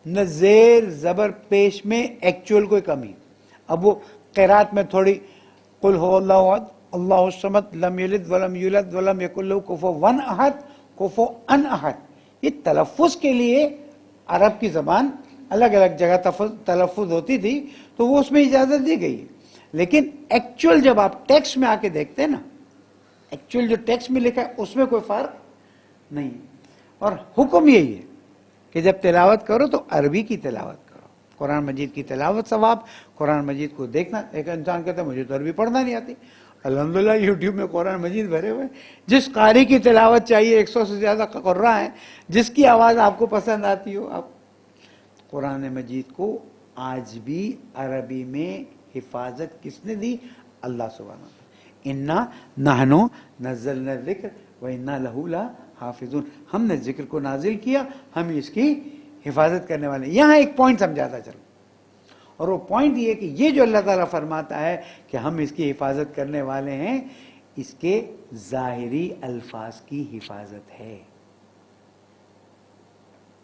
[SPEAKER 1] نہ زیر زبر پیش میں ایکچول کوئی کمی. اب وہ قرات میں تھوڑی قل هو اللہ احد اللہ الصمد لم یلد ولم یولد ولم یکن لہ کفوا احد کفوا احد, یہ تلفظ کے لیے عرب کی زبان الگ الگ جگہ تلفظ ہوتی تھی تو وہ اس میں اجازت دی گئی ہے. لیکن ایکچول جب آپ ٹیکسٹ میں آ کے دیکھتے ہیں نا, ایکچول جو ٹیکسٹ میں لکھا ہے اس میں کوئی فرق نہیں. اور حکم یہی ہے کہ جب تلاوت کرو تو عربی کی تلاوت کرو. قرآن مجید کی تلاوت ثواب, قرآن مجید کو دیکھنا. ایک انسان کہتا ہے مجھے تو عربی پڑھنا نہیں آتی, الحمدللہ یوٹیوب میں قرآن مجید بھرے ہوئے. جس قاری کی تلاوت چاہیے, 100 سے زیادہ قرآن ہیں, جس کی آواز آپ کو پسند آتی ہو. آپ قرآن مجید کو آج بھی عربی میں حفاظت کس نے دی؟ اللہ سبحانہ وتعالی. انا نحنو نزلنا الذکر و انا لہ لحافظون, ہم نے ذکر کو نازل کیا, ہم اس کی حفاظت کرنے والے ہیں. یہاں ایک پوائنٹ سمجھاتا چلو, اور وہ پوائنٹ یہ کہ یہ جو اللہ تعالیٰ فرماتا ہے کہ ہم اس کی حفاظت کرنے والے ہیں, اس کے ظاہری الفاظ کی حفاظت ہے.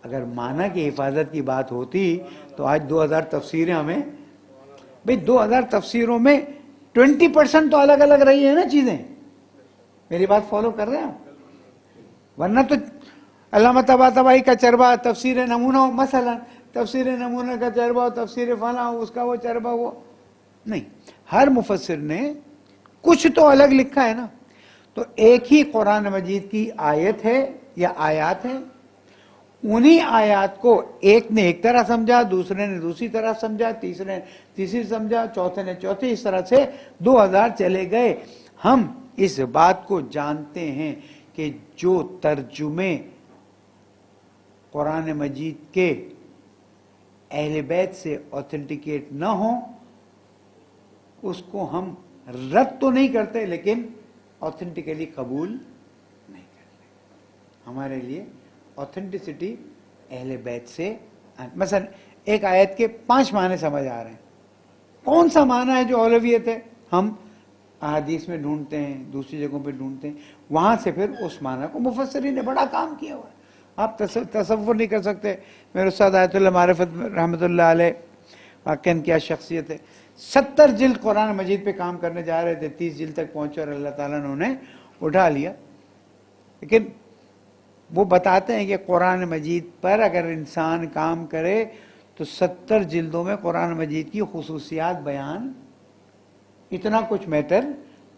[SPEAKER 1] اگر معنی کی حفاظت کی بات ہوتی تو آج 2000 تفسیریں ہمیں, بھئی 2000 تفسیروں میں 20% تو الگ الگ رہی ہیں نا چیزیں. میری بات فالو کر رہے ہیں آپ؟ ورنہ تو علامہ طباطبائی کا چربا تفسیر نمونہ ہو, مثلا تفسیر نمونہ کا چربا ہو, تفسیر فلاں ہو, اس کا وہ چربا ہو, نہیں. ہر مفسر نے کچھ تو الگ لکھا ہے نا. تو ایک ہی قرآن مجید کی آیت ہے یا آیات ہیں, انہی آیات کو ایک نے ایک طرح سمجھا, دوسرے نے دوسری طرح سمجھا, تیسرے نے تیسری سمجھا, چوتھے نے چوتھی, اس طرح سے 2000 چلے گئے. ہم اس بات کو جانتے ہیں کہ جو ترجمے قرآن مجید کے اہل بیت سے آتھینٹیکیٹ نہ ہوں اس کو ہم رد تو نہیں کرتے لیکن آتھینٹیکلی قبول نہیں کرتے. ہمارے لیے آتھینٹسٹی اہل بیت سے, مثلا ایک آیت کے 5 معنی سمجھ آ رہے ہیں, کون سا معنی ہے جو اولویت ہے, ہم احادیث میں ڈھونڈتے ہیں, دوسری جگہوں پہ ڈھونڈتے ہیں, وہاں سے پھر اس معنی کو مفسرین نے بڑا کام کیا ہوا ہے. آپ تصور نہیں کر سکتے. میرے استاد آیت اللہ معرفت رحمۃ اللہ علیہ واقعاً کیا شخصیت ہے. 70 جلد قرآن مجید پہ کام کرنے جا رہے تھے, 30 جلد تک پہنچے اور اللہ تعالیٰ نے انہیں اٹھا لیا. لیکن وہ بتاتے ہیں کہ قرآن مجید پر اگر انسان کام کرے تو 70 جلدوں میں قرآن مجید کی خصوصیات بیان, اتنا کچھ میٹر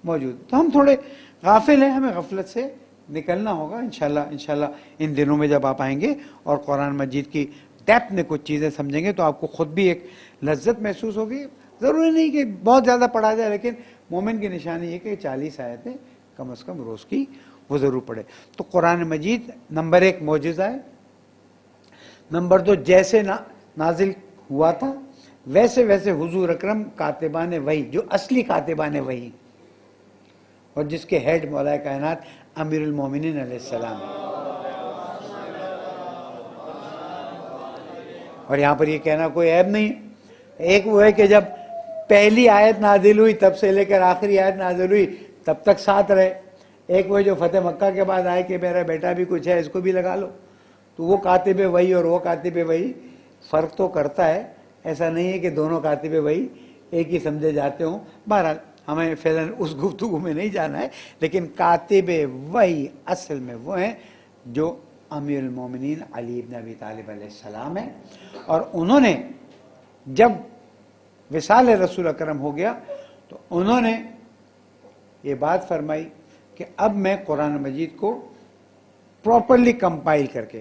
[SPEAKER 1] موجود. تو ہم تھوڑے غافل ہیں, ہمیں غفلت سے نکلنا ہوگا. انشاءاللہ ان دنوں میں جب آپ آئیں گے اور قرآن مجید کی ڈیپتھ میں کچھ چیزیں سمجھیں گے تو آپ کو خود بھی ایک لذت محسوس ہوگی. ضروری نہیں کہ بہت زیادہ پڑھا جائے, لیکن مومن کی نشانی یہ کہ 40 آیتیں کم از کم روز کی وہ ضرور پڑھے. تو قرآن مجید نمبر 1 معجزہ ہے. نمبر 2 جیسے نازل ہوا تھا ویسے ویسے حضور اکرم کاتبان وحی, جو اصلی کاتبان وحی اور جس کے ہیڈ مولا کائنات امیر المومنین علیہ السلام ہے. اور یہاں پر یہ کہنا کوئی عیب نہیں. ایک وہ ہے کہ جب پہلی آیت نازل ہوئی تب سے لے کر آخری آیت نازل ہوئی تب تک ساتھ رہے. ایک وہ جو فتح مکہ کے بعد آئے کہ میرا بیٹا بھی کچھ ہے اس کو بھی لگا لو. تو وہ کاتب وحی اور وہ کاتب وحی فرق تو کرتا ہے. ایسا نہیں ہے کہ دونوں کاتب وحی ایک ہی سمجھے جاتے ہوں. بہرحال ہمیں فعلاً اس گفتگو میں نہیں جانا ہے, لیکن کاتب وحی اصل میں وہ ہیں جو امیر المومنین علی بن ابی طالب علیہ السلام ہیں. اور انہوں نے جب وصال رسول اکرم ہو گیا تو انہوں نے یہ بات فرمائی کہ اب میں قرآن مجید کو پراپرلی کمپائل کر کے,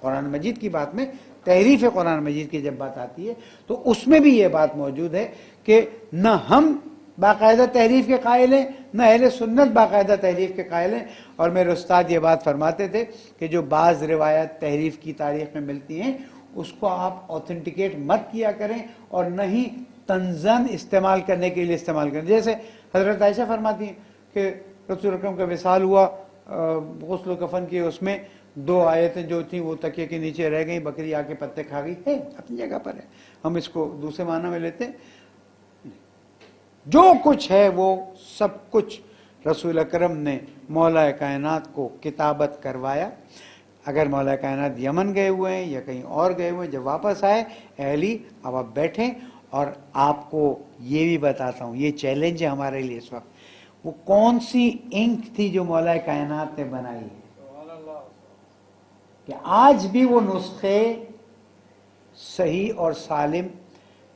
[SPEAKER 1] قرآن مجید کی بات میں تحریف قرآن مجید کی جب بات آتی ہے تو اس میں بھی یہ بات موجود ہے کہ نہ ہم باقاعدہ تحریف کے قائل ہیں نہ اہل سنت باقاعدہ تحریف کے قائل ہیں. اور میرے استاد یہ بات فرماتے تھے کہ جو بعض روایات تحریف کی تاریخ میں ملتی ہیں اس کو آپ اوتھنٹیکیٹ مت کیا کریں اور نہ ہی تنزن استعمال کرنے کے لیے استعمال کریں. جیسے حضرت عائشہ فرماتی ہیں کہ رسول اکرم کا وصال ہوا غسل و کفن کی, اس میں 2 آیتیں جو تھیں وہ تکیے کے نیچے رہ گئیں, بکری آ کے پتے کھا گئی. ہے اپنی جگہ پر ہے, ہم اس کو دوسرے معنی میں لیتے ہیں. جو کچھ ہے وہ سب کچھ رسول اکرم نے مولا کائنات کو کتابت کروایا. اگر مولا کائنات یمن گئے ہوئے ہیں یا کہیں اور گئے ہوئے ہیں, جب واپس آئے اے علی اب آپ بیٹھیں اور آپ کو یہ بھی بتاتا ہوں, یہ چیلنج ہے ہمارے لیے اس وقت, وہ کون سی انک تھی جو مولا کائنات نے بنائی ہے کہ آج بھی وہ نسخے صحیح اور سالم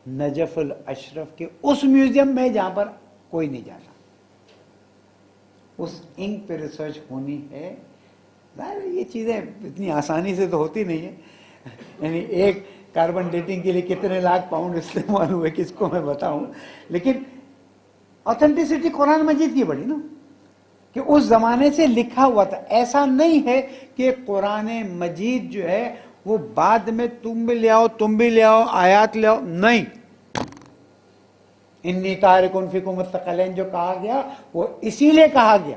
[SPEAKER 1] نجف الاشرف کے اس میوزیم میں جہاں پر کوئی نہیں جاتا, اس انک پہ ریسرچ ہونی ہے. یہ چیزیں اتنی آسانی سے تو ہوتی نہیں ہیں. یعنی ایک کاربن ڈیٹنگ کے لیے کتنے لاکھ پاؤنڈ استعمال ہوئے کس کو میں بتاؤں, لیکن آتھینٹسٹی قرآن مجید کی بڑی نا کہ اس زمانے سے لکھا ہوا تھا. ایسا نہیں ہے کہ قرآن مجید جو ہے وہ بعد میں تم بھی لے آؤ آیات لے آؤ, نہیں. انی تارکن فیکم الثقلین جو کہا گیا وہ اسی لیے کہا گیا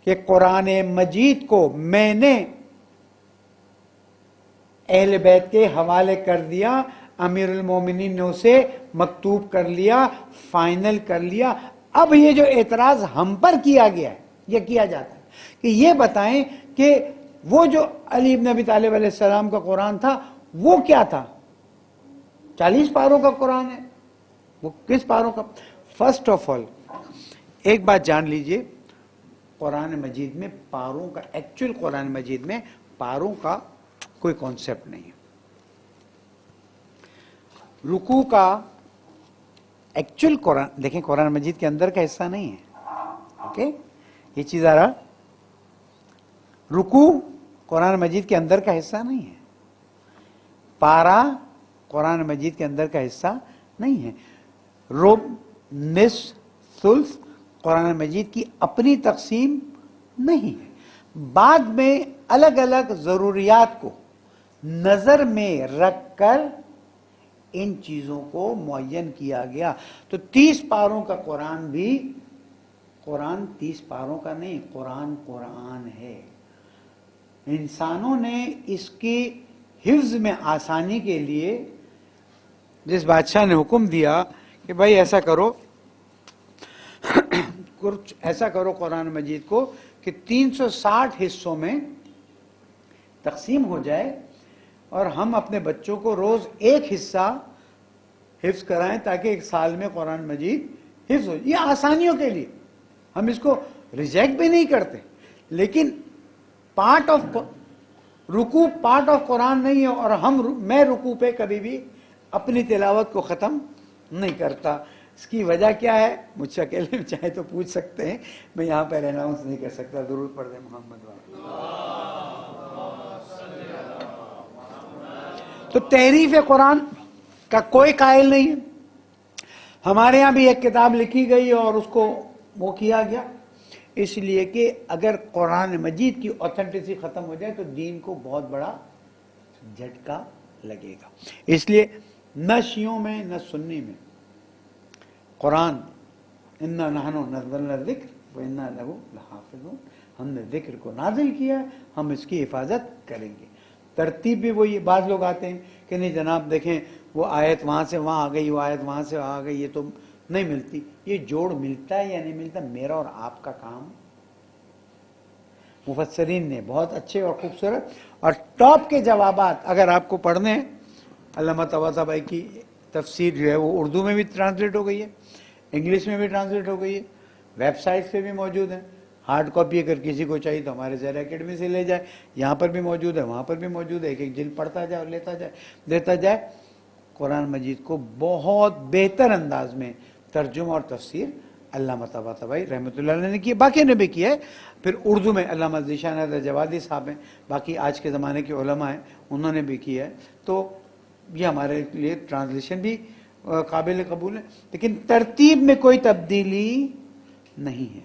[SPEAKER 1] کہ قرآن مجید کو میں نے اہل بیت کے حوالے کر دیا, امیر المومنین نے اسے مکتوب کر لیا, فائنل کر لیا. اب یہ جو اعتراض ہم پر کیا گیا ہے, یہ کیا جاتا ہے کہ یہ بتائیں کہ وہ جو علی بن ابی طالب علیہ السلام کا قرآن تھا وہ کیا تھا. 40 پاروں کا قرآن ہے, وہ کس پاروں کا. فرسٹ آف آل ایک بات جان لیجئے, قرآن مجید میں پاروں کا, ایکچوئل قرآن مجید میں پاروں کا کوئی کانسیپٹ نہیں ہے. رکوع کا ایکچوئل قرآن دیکھیں قرآن مجید کے اندر کا حصہ نہیں ہے. اوکے, یہ چیز آ رہا, رکوع قرآن مجید کے اندر کا حصہ نہیں ہے, پارا قرآن مجید کے اندر کا حصہ نہیں ہے. ربع, نصف, ثلث قرآن مجید کی اپنی تقسیم نہیں ہے. بعد میں الگ الگ ضروریات کو نظر میں رکھ کر ان چیزوں کو معین کیا گیا. تو 30 پاروں کا قرآن بھی قرآن 30 پاروں کا نہیں, قرآن ہے. انسانوں نے اس کی حفظ میں آسانی کے لیے جس بادشاہ نے حکم دیا کہ بھائی ایسا کرو کچھ ایسا کرو قرآن مجید کو کہ 360 حصوں میں تقسیم ہو جائے اور ہم اپنے بچوں کو روز ایک حصہ حفظ کرائیں تاکہ ایک سال میں قرآن مجید حفظ ہو. یہ آسانیوں کے لیے ہم اس کو ریجیکٹ بھی نہیں کرتے, لیکن پارٹ آف رکوع پارٹ آف قرآن نہیں ہے, اور میں رکوع پہ کبھی بھی اپنی تلاوت کو ختم نہیں کرتا. اس کی وجہ کیا ہے مجھ سے اکیلے میں چاہے تو پوچھ سکتے ہیں, میں یہاں پہ اناؤنس نہیں کر سکتا. درود پڑھ دیں محمد والے. تو تحریف قرآن کا کوئی قائل نہیں ہے. ہمارے ہاں بھی ایک کتاب لکھی گئی اور اس کو وہ کیا گیا, اس لیے کہ اگر قرآن مجید کی اوتھینٹسٹی ختم ہو جائے تو دین کو بہت بڑا جھٹکا لگے گا. اس لیے نہ شیعوں میں نہ سنی میں قرآن انا نحن نزلنا الذکر وانا لہ لحافظون, ہم نے ذکر کو نازل کیا ہے, ہم اس کی حفاظت کریں گے. ترتیب بھی وہی. بعض لوگ آتے ہیں کہ نہیں جناب دیکھیں وہ آیت وہاں سے وہاں آ گئی, وہ آیت وہاں سے آ گئی, یہ تو نہیں ملتی. یہ جوڑ ملتا ہے یا نہیں ملتا, میرا اور آپ کا کام. مفسرین نے بہت اچھے اور خوبصورت اور ٹاپ کے جوابات اگر آپ کو پڑھنے ہیں, علامہ طباطبائی بھائی کی تفسیر جو ہے وہ اردو میں بھی ٹرانسلیٹ ہو گئی ہے, انگلش میں بھی ٹرانسلیٹ ہو گئی ہے, ویب سائٹ پہ بھی موجود ہیں. ہارڈ کاپی اگر کسی کو چاہیے تو ہمارے زہرا اکیڈمی سے لے جائے, یہاں پر بھی موجود ہے, وہاں پر بھی موجود ہے. ایک ایک جلد پڑھتا جائے اور لیتا جائے, دیتا جائے. قرآن مجید کو بہت بہتر انداز میں ترجمہ اور تفسیر علامہ طباطبائی رحمۃ اللہ علیہ نے کی ہے, باقی نے بھی کیا ہے. پھر اردو میں علامہ ذیشان حیدر جوادی صاحب ہیں, باقی آج کے زمانے کے علماء ہیں, انہوں نے بھی کیا ہے. تو یہ ہمارے لیے ٹرانسلیشن بھی قابل قبول ہے, لیکن ترتیب میں کوئی تبدیلی نہیں ہے,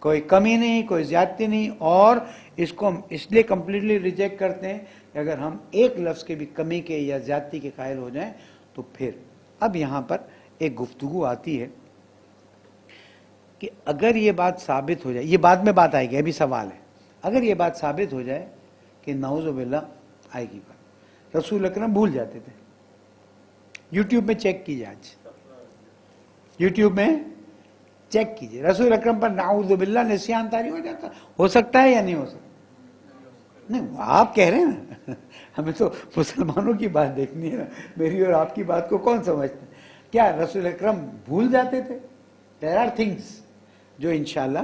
[SPEAKER 1] کوئی کمی نہیں, کوئی زیادتی نہیں. اور اس کو ہم اس لیے کمپلیٹلی ریجیکٹ کرتے ہیں کہ اگر ہم ایک لفظ کے بھی کمی کے یا زیادتی کے قائل ہو جائیں تو پھر اب یہاں پر ایک گفتگو آتی ہے کہ اگر یہ بات ثابت ہو جائے, یہ بعد میں بات آئے گی, ابھی سوال ہے, اگر یہ بات ثابت ہو جائے کہ نعوذ باللہ آئے گی بات, رسول اکرم بھول جاتے تھے. یوٹیوب میں چیک کیجیے, آج یوٹیوب میں چیک کیجیے, رسول اکرم پر نعوذ باللہ نسیان طاری ہو جاتا. ہو سکتا ہے یا نہیں ہو سکتا؟ نہیں, آپ کہہ رہے ہیں نا, ہمیں تو مسلمانوں کی بات دیکھنی ہے نا, میری اور آپ کی بات کو کون سمجھتا ہے؟ کیا رسول اکرم بھول جاتے تھے؟ دیر آر تھنگس جو انشاءاللہ,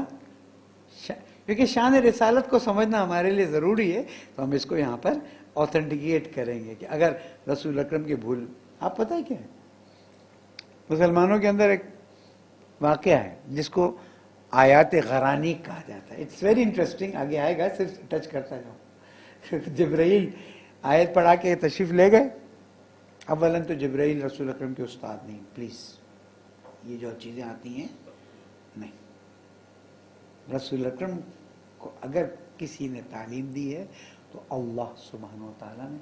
[SPEAKER 1] کیونکہ شان رسالت کو سمجھنا ہمارے لیے ضروری ہے, تو ہم اس کو یہاں پر اوتھینٹیکیٹ کریں گے کہ اگر رسول اکرم کی بھول. آپ پتہ ہے کیا ہے, مسلمانوں کے اندر ایک واقعہ ہے جس کو آیات غرانی کہا جاتا ہے. اٹس ویری انٹرسٹنگ, آگے آئے گا, صرف ٹچ کرتا جاؤں. جبرائیل آیت پڑھا کے تشریف لے گئے. اولاً تو جبرائیل رسول اکرم کے استاد نہیں, پلیز یہ جو چیزیں آتی ہیں نہیں. رسول اکرم کو اگر کسی نے تعلیم دی ہے تو اللہ سبحانہ و تعالیٰ نے,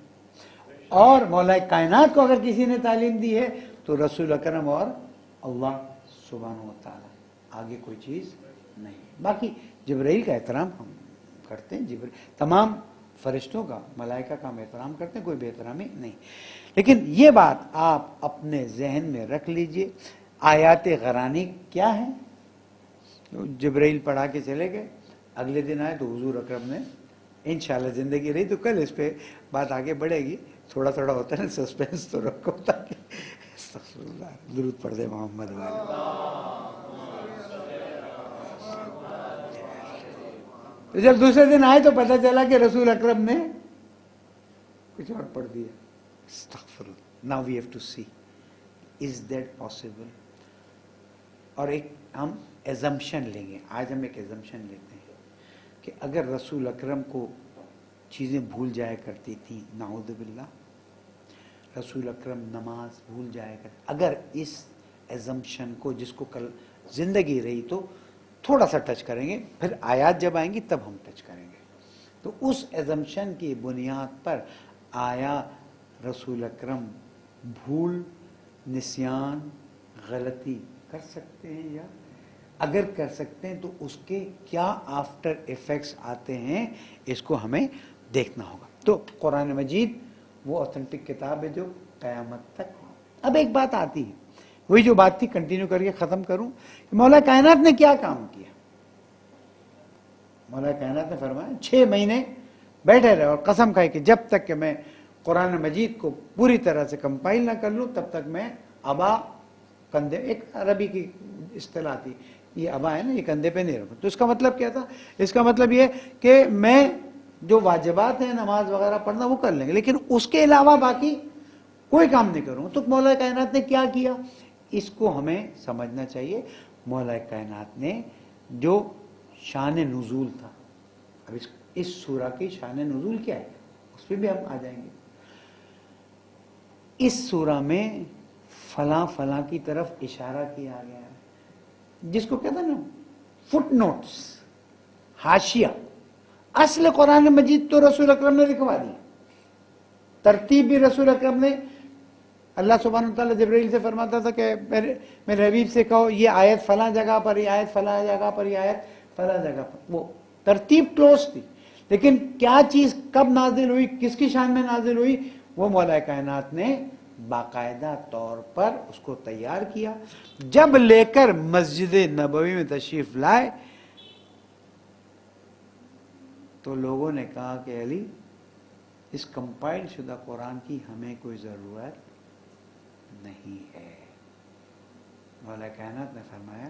[SPEAKER 1] اور مولا کائنات کو اگر کسی نے تعلیم دی ہے تو رسول اکرم اور اللہ سبحانہ و تعالیٰ, آگے کوئی چیز نہیں. باقی جبرائیل کا احترام ہم کرتے ہیں, تمام فرشتوں کا, ملائکہ کا ہم احترام کرتے ہیں, کوئی بے احترامی نہیں. لیکن یہ بات آپ اپنے ذہن میں رکھ لیجئے, آیات غرانی کیا ہے؟ جبرائیل پڑھا کے چلے گئے, اگلے دن آئے تو حضور اکرم نے, انشاءاللہ زندگی رہی تو کل اس پہ بات آگے بڑھے گی, تھوڑا تھوڑا ہوتا ہے نا سسپینس تو رکھو تاکہ. درود پڑھ دے محمد والے. جب دوسرے دن آئے تو پتہ چلا کہ رسول اکرم نے کچھ اور پڑھ دیا. استغفر اللہ. Now we have to see, is that possible? اور ایک ہم ایزمپشن لیں گے, آج ہم ایک ایزمپشن لیتے ہیں کہ اگر رسول اکرم کو چیزیں بھول جایا کرتی تھیں, نعوذ باللہ, رسول اکرم نماز بھول جایا کرتے, اگر اس ایزمپشن کو, جس کو کل زندگی رہی تو تھوڑا سا ٹچ کریں گے, پھر آیات جب آئیں گی تب ہم ٹچ کریں گے, تو اس ایزمپشن کی بنیاد پر آیا رسول اکرم بھول, نسیان, غلطی کر سکتے ہیں, یا اگر کر سکتے ہیں تو اس کے کیا آفٹر ایفیکٹس آتے ہیں, اس کو ہمیں دیکھنا ہوگا. تو قرآن مجید وہ اوتھینٹک کتاب ہے جو قیامت تک. اب ایک بات آتی ہے, وہی جو بات تھی کنٹینیو کر کے ختم کروں, کہ مولا کائنات نے کیا کام کیا. مولا کائنات نے فرمایا 6 مہینے بیٹھے رہے اور قسم کھائی کہ جب تک کہ میں قرآن مجید کو پوری طرح سے کمپائل نہ کر لوں تب تک میں ابا کندھے، ایک عربی کی اصطلاح تھی، یہ ابا ہے نا، یہ کندھے پہ نہیں رکھو. تو اس کا مطلب کیا تھا؟ اس کا مطلب یہ کہ میں جو واجبات ہیں نماز وغیرہ پڑھنا وہ کر لیں گے، لیکن اس کے علاوہ باقی کوئی کام نہیں کروں. تو مولا کائنات نے کیا کیا؟ اس کو ہمیں سمجھنا چاہیے. مولا کائنات نے جو شان نزول تھا، اب اس سورہ کی شان نزول کیا ہے اس پہ بھی ہم آ جائیں گے. اس سورہ میں فلاں فلاں کی طرف اشارہ کیا گیا ہے، جس کو کہتے ہیں نا فٹ نوٹس، حاشیہ. اصل قرآن مجید تو رسول اکرم نے لکھوا دی، ترتیب بھی رسول اکرم نے. اللہ سبحانہ وتعالیٰ جبرائیل سے فرماتا تھا کہ میرے حبیب سے کہو یہ آیت فلاں جگہ پر، یہ آیت فلاں جگہ پر، یہ آیت فلاں جگہ پر. وہ ترتیب کلوز تھی، لیکن کیا چیز کب نازل ہوئی، کس کی شان میں نازل ہوئی، وہ مولا کائنات نے باقاعدہ طور پر اس کو تیار کیا. جب لے کر مسجد نبوی میں تشریف لائے تو لوگوں نے کہا کہ علی، اس کمپائل شدہ قرآن کی ہمیں کوئی ضرورت نہیں ہے. مولا کائنات نے فرمایا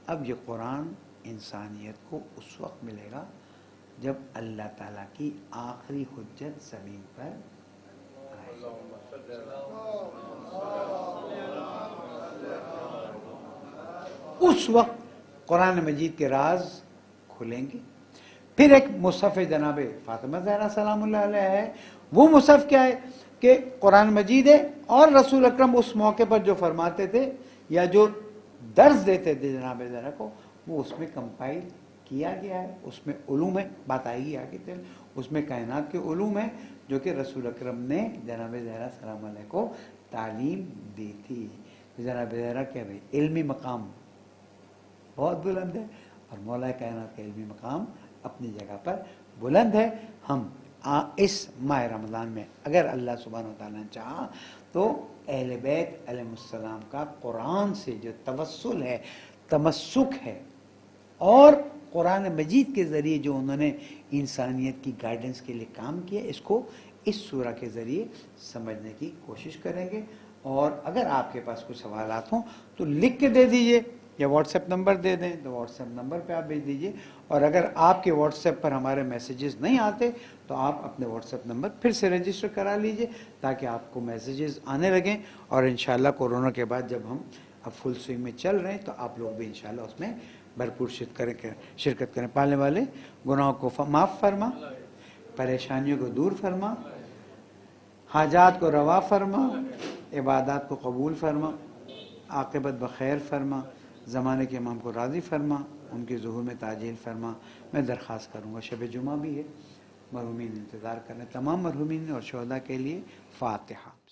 [SPEAKER 1] اب یہ قرآن انسانیت کو اس وقت ملے گا جب اللہ تعالیٰ کی آخری حجت زمین پر آئے. اس وقت قرآن مجید کے راز کھلیں گے. پھر ایک مصحف جناب فاطمہ زہرا سلام اللہ علیہ ہے. وہ مصحف کیا ہے کہ قرآن مجید ہے، اور رسول اکرم اس موقع پر جو فرماتے تھے یا جو درس دیتے تھے جناب زہرا کو، وہ اس میں کمپائل کیا گیا ہے. اس میں علوم ہے، بات آئے گی آگے تھے، اس میں کائنات کے علوم ہیں جو کہ رسول اکرم نے جناب زہرا سلام علیہ کو تعلیم دی تھی. جناب زہرا کیا بھائی علمی مقام بہت بلند ہے، اور مولا کائنات کا علمی مقام اپنی جگہ پر بلند ہے. ہم اس ماہ رمضان میں اگر اللہ سبحانہ وتعالیٰ نے چاہا تو اہل بیت علیہ السلام کا قرآن سے جو توسل ہے، تمسک ہے، اور قرآن مجید کے ذریعے جو انہوں نے انسانیت کی گائیڈنس کے لیے کام کیا، اس کو اس سورہ کے ذریعے سمجھنے کی کوشش کریں گے. اور اگر آپ کے پاس کچھ سوالات ہوں تو لکھ کے دے دیجئے، یا واٹس ایپ نمبر دے دیں تو واٹس ایپ نمبر پہ آپ بھیج دیجئے. اور اگر آپ کے واٹس ایپ پر ہمارے میسیجز نہیں آتے تو آپ اپنے واٹس ایپ نمبر پھر سے رجسٹر کرا لیجئے تاکہ آپ کو میسیجز آنے لگیں. اور انشاءاللہ کورونا کے بعد جب ہم اب فل سوئنگ میں چل رہے ہیں تو آپ لوگ بھی انشاءاللہ اس میں بھرپور شرکت کریں. پالنے والے گناہوں کو معاف فرما، پریشانیوں کو دور فرما، حاجات کو روا فرما، عبادات کو قبول فرما، عاقبت بخیر فرما، زمانے کے امام کو راضی فرما، ان کے ظہور میں تعجیل فرما. میں درخواست کروں گا، شب جمعہ بھی ہے، مرحومین انتظار کریں. تمام مرحومین اور شہداء کے لیے فاتحہ.